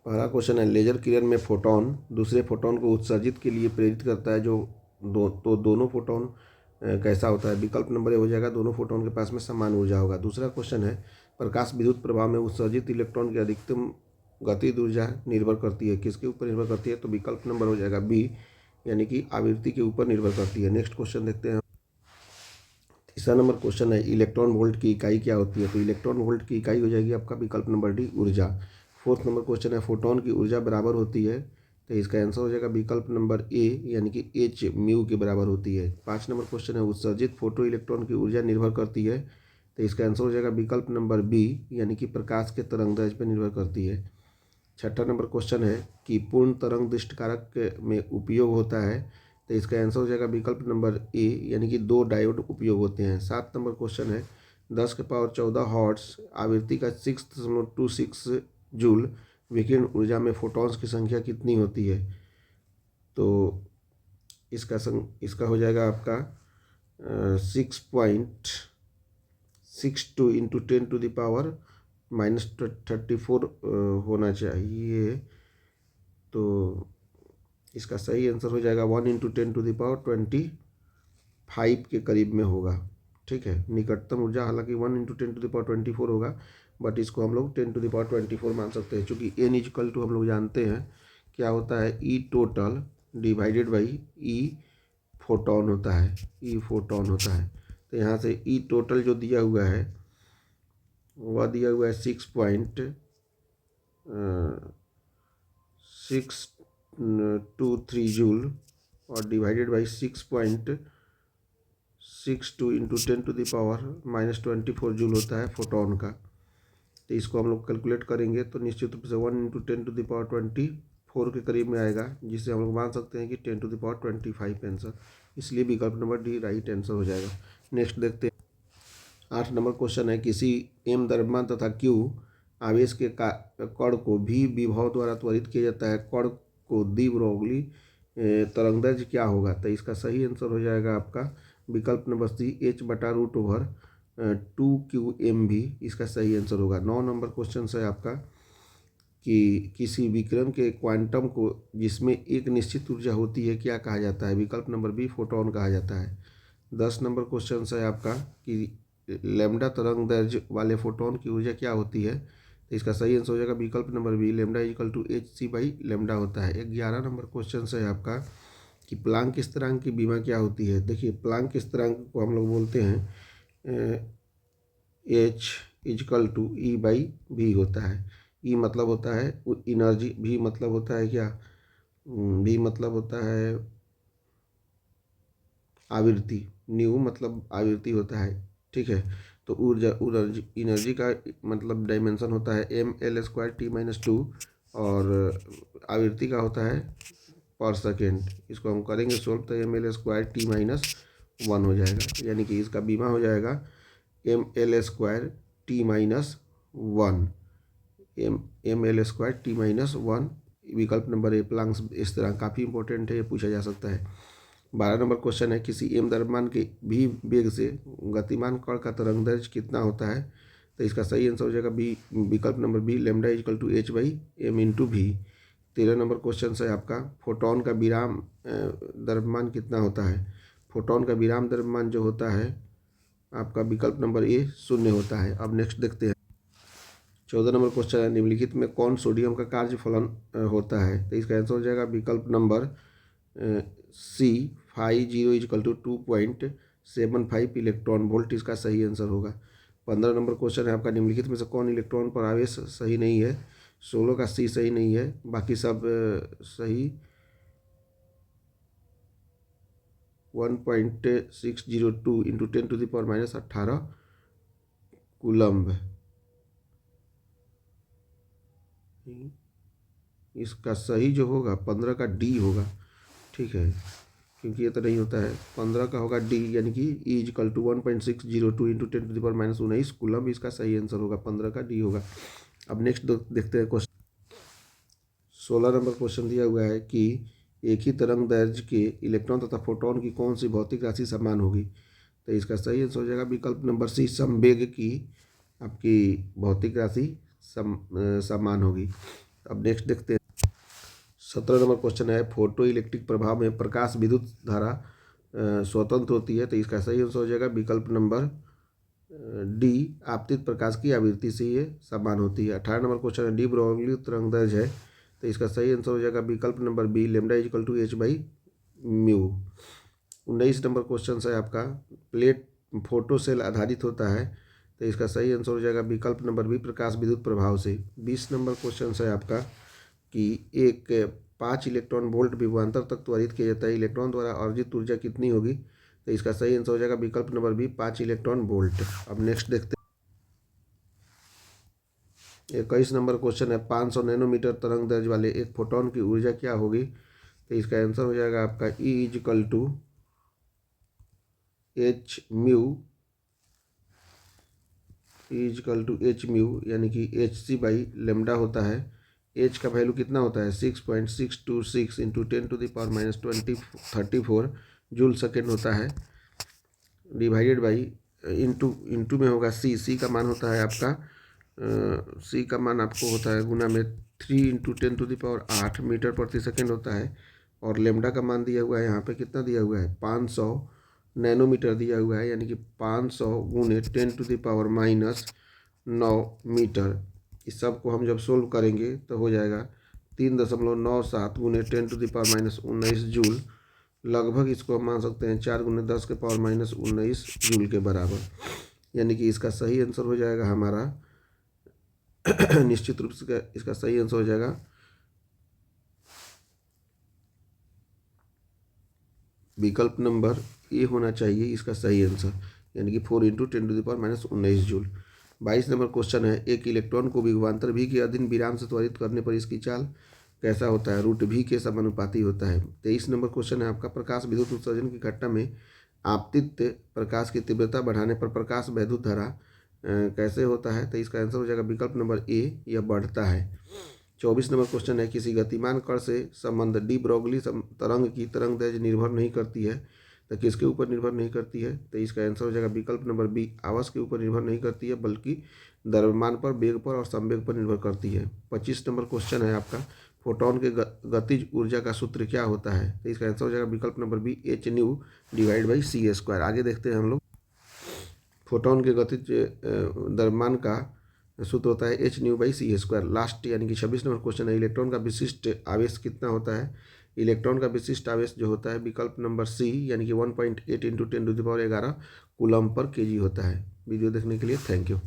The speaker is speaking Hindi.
पहला क्वेश्चन है, लेजर किरण में फोटोन दूसरे फोटोन को उत्सर्जित के लिए प्रेरित करता है जो दोनों फोटोन कैसा होता है। विकल्प नंबर ए हो जाएगा, दोनों फोटोन के पास में समान ऊर्जा होगा। दूसरा क्वेश्चन है, प्रकाश विद्युत प्रभाव में उत्सर्जित इलेक्ट्रॉन की अधिकतम गतिज ऊर्जा निर्भर करती है, किसके ऊपर निर्भर करती है? तो विकल्प नंबर हो जाएगा बी, यानी कि आवृत्ति के ऊपर निर्भर करती है। नेक्स्ट क्वेश्चन देखते हैं। तीसरा नंबर क्वेश्चन है, इलेक्ट्रॉन वोल्ट की इकाई क्या होती है? तो इलेक्ट्रॉन वोल्ट की इकाई हो जाएगी आपका विकल्प नंबर डी, ऊर्जा। फोर्थ नंबर क्वेश्चन है, फोटोन की ऊर्जा बराबर होती है, तो इसका आंसर हो जाएगा विकल्प नंबर ए, यानी कि एच म्यू के बराबर होती है। 5 नंबर क्वेश्चन है, उत्सर्जित फोटो इलेक्ट्रॉन की ऊर्जा निर्भर करती है, तो इसका आंसर हो जाएगा विकल्प नंबर बी, यानी कि प्रकाश के तरंग दैर्ध्य पर निर्भर करती है। 6ठा नंबर क्वेश्चन है कि पूर्ण तरंग दृष्टिकारक में उपयोग होता है, तो इसका आंसर हो जाएगा विकल्प नंबर ए, यानी कि 2 डायोड उपयोग होते हैं। 7 नंबर क्वेश्चन है, 10 के पावर 14 हॉर्ट्स आवृत्ति का 6.26 जूल विकिरण ऊर्जा में फोटॉन्स की संख्या कितनी होती है? तो इसका हो जाएगा आपका 6.62 इंटू 10⁻⁻34 होना चाहिए। तो इसका सही आंसर हो जाएगा 1 इंटू 10⁻25 के करीब में होगा। ठीक है, निकटतम ऊर्जा हालांकि 1 इंटू 10⁻24 होगा, बट इसको हम लोग 10⁻24 मान सकते हैं, चूँकि n इक्वल टू हम लोग जानते हैं क्या होता है, E total divided by E photon होता है, ई फोटोन होता है। तो यहाँ से ई टोटल जो दिया हुआ है वह दिया हुआ है 6.623 जूल और डिवाइडेड बाई 6.62 इंटू 10⁻⁻24 जूल होता है फोटोन का। तो इसको हम लोग कैलकुलेट करेंगे तो निश्चित रूप से 1 इंटू 10⁻24 के करीब में आएगा, जिससे हम लोग मान सकते हैं कि 10⁻25 आंसर, इसलिए विकल्प नंबर डी राइट आंसर हो जाएगा। नेक्स्ट देखते हैं। 8 नंबर क्वेश्चन है, किसी एम द्रव्यमान तथा क्यू आवेश के कण को भी विभव द्वारा त्वरित किया जाता है, कण को द्विब्रोगली तरंगदैर्ध्य क्या होगा? तो इसका सही आंसर हो जाएगा आपका विकल्प नंबर सी, h/√2qm भी इसका सही आंसर होगा। 9 नंबर क्वेश्चन है आपका कि किसी विकिरण के क्वांटम को जिसमें एक निश्चित ऊर्जा होती है क्या कहा जाता है? विकल्प नंबर बी, फोटोन कहा जाता है। 10 नंबर क्वेश्चन है आपका कि लैम्डा तरंग दैर्ध्य वाले फोटोन की ऊर्जा क्या होती है? तो इसका सही आंसर हो जाएगा विकल्प नंबर B, lambda equal to hc/λ होता है। 11 नंबर क्वेश्चन है आपका कि प्लांक स्थिरांक की बीमा क्या होती है? देखिए, प्लांक स्थिरांक को हम लोग बोलते हैं h इक्वल टू E/v होता है। ई मतलब होता है एनर्जी, भी मतलब होता है क्या, भी मतलब होता है आवृत्ति, न्यू मतलब आवृत्ति होता है। ठीक है, तो ऊर्जा एनर्जी का मतलब डायमेंशन होता है ml²t-2 और आवृत्ति का होता है पर सेकेंड। इसको हम करेंगे सोल्व तो ml²t-1 हो जाएगा, यानी कि इसका बीमा हो जाएगा ml²t-1, ml²t-1। विकल्प नंबर ए, प्लांक स्थिरांक काफ़ी इंपॉर्टेंट है, ये पूछा जा सकता है। 12 नंबर क्वेश्चन है, किसी एम द्रव्यमान के भी वेग से गतिमान कण का तरंगदैर्ध्य कितना होता है? तो इसका सही आंसर हो जाएगा बी, विकल्प नंबर B, lambda equal to h/m into भी। 13 नंबर क्वेश्चन है आपका, फोटोन का विराम द्रव्यमान कितना होता है? फोटोन का विराम द्रव्यमान जो होता है आपका विकल्प नंबर ए 0 होता है। अब नेक्स्ट देखते हैं। 14 नंबर क्वेश्चन है, निम्नलिखित में कौन सोडियम का कार्य फलन होता है? तो इसका आंसर हो जाएगा विकल्प नंबर C, 5 equal to 2.75 electron volt, इसका सही आंसर होगा। 15 नंबर क्वेश्चन है आपका, निम्नलिखित में से कौन इलेक्ट्रॉन पर आवेश सही नहीं है? 16 का सी सही नहीं है, बाकी सब सही। 1.602 इंटू 10⁻⁻18 कूलम्ब, इसका सही जो होगा 15 का डी होगा। ठीक है, क्योंकि ये तो नहीं होता है, 15 का होगा डी, यानी कि E equal to 1.602 into 10⁻⁻19 coulomb, इसका सही आंसर होगा, 15 का डी होगा। अब नेक्स्ट देखते हैं क्वेश्चन। 16 नंबर क्वेश्चन दिया हुआ है कि एक ही तरंग दैर्ध्य के इलेक्ट्रॉन तथा फोटोन की कौन सी भौतिक राशि समान होगी? तो इसका सही आंसर हो जाएगा विकल्प नंबर सी, समवेग की आपकी भौतिक राशि समान होगी। अब नेक्स्ट देखते हैं। 17 नंबर क्वेश्चन है, फोटो इलेक्ट्रिक प्रभाव में प्रकाश विद्युत धारा स्वतंत्र होती है, तो इसका सही आंसर हो जाएगा विकल्प नंबर डी, आपतित प्रकाश की आवृत्ति से ये समान होती है। 18 नंबर क्वेश्चन है, डी ब्रोगली तरंगदैर्घ्य है, तो इसका सही आंसर हो जाएगा विकल्प नंबर B, lambda equal to h by mu. 19 नंबर क्वेश्चन है आपका, प्लेट फोटो सेल आधारित होता है, तो इसका सही आंसर हो जाएगा विकल्प नंबर बी, प्रकाश विद्युत प्रभाव से। 20 नंबर क्वेश्चन है आपका कि एक 5 इलेक्ट्रॉन वोल्ट विभवांतर तक त्वरित किया जाता है, इलेक्ट्रॉन द्वारा अर्जित ऊर्जा कितनी होगी, तो इसका सही आंसर हो जाएगा विकल्प नंबर बी, 5 इलेक्ट्रॉन वोल्ट। अब नेक्स्ट देखते हैं। 21 नंबर क्वेश्चन है, 500 नैनोमीटर तरंग दैर्घ्य वाले एक फोटोन की ऊर्जा क्या होगी, तो इसका आंसर हो जाएगा आपका E equal to H mu, equal to H mu, यानी कि एच सी बाई लेमडा होता है। एच का वैल्यू कितना होता है 6.626 इंटू 10⁻⁻20 जूल सेकेंड होता है, डिवाइडेड बाई इंटू में होगा सी का मान होता है आपका सी का मान आपको होता है गुना में 3 इंटू 10⁸ मीटर प्रति सेकेंड होता है, और लेमडा का मान दिया हुआ है यहाँ पे कितना दिया हुआ है 500 नैनोमीटर दिया हुआ है, यानी कि 500 गुने 10⁻⁹ मीटर। इस सब को हम जब सोल्व करेंगे तो हो जाएगा 3.97 गुने 10⁻⁻19 जूल, लगभग इसको हम मान सकते हैं 4 गुने 10⁻⁻19 जूल के बराबर, यानी कि इसका सही आंसर हो जाएगा हमारा निश्चित रूप से इसका सही आंसर हो जाएगा विकल्प नंबर ए होना चाहिए इसका सही आंसर, यानी कि 4 इंटू 10⁻⁻19 जूल। 22 नंबर क्वेश्चन है, एक इलेक्ट्रॉन को विभवांतर भी के अधीन विराम से त्वरित करने पर इसकी चाल कैसा होता है, रूट भी के समानुपाती होता है। 23 नंबर क्वेश्चन है आपका, प्रकाश विद्युत उत्सर्जन की घटना में आपतित प्रकाश की तीव्रता बढ़ाने पर प्रकाश वैद्युत धारा कैसे होता है, तो इसका आंसर हो जाएगा विकल्प नंबर ए, यह बढ़ता है। 24 नंबर क्वेश्चन है, किसी गतिमान कण से संबंध डी ब्रोगली तरंग की तरंग दैर्घ्य निर्भर नहीं करती है, तो किसके ऊपर निर्भर नहीं करती है, तो इसका आंसर हो जाएगा विकल्प नंबर बी, आवास के ऊपर निर्भर नहीं करती है, बल्कि द्रव्यमान पर, वेग पर और संवेग पर निर्भर करती है। 25 नंबर क्वेश्चन है आपका, फोटोन के गतिज ऊर्जा का सूत्र क्या होता है, तो इसका आंसर हो जाएगा विकल्प नंबर B, h nu divide by c square. आगे देखते हैं हम लोग। फोटोन के गतिज द्रव्यमान का सूत्र होता है h nu by c square. Last यानी कि 26 नंबर क्वेश्चन है, इलेक्ट्रॉन का विशिष्ट आवेश कितना होता है, इलेक्ट्रॉन का विशिष्ट आवेश जो होता है विकल्प नंबर सी, यानी कि 1.8 इंटू 10⁻11 कूलम पर केजी होता है। वीडियो देखने के लिए थैंक यू।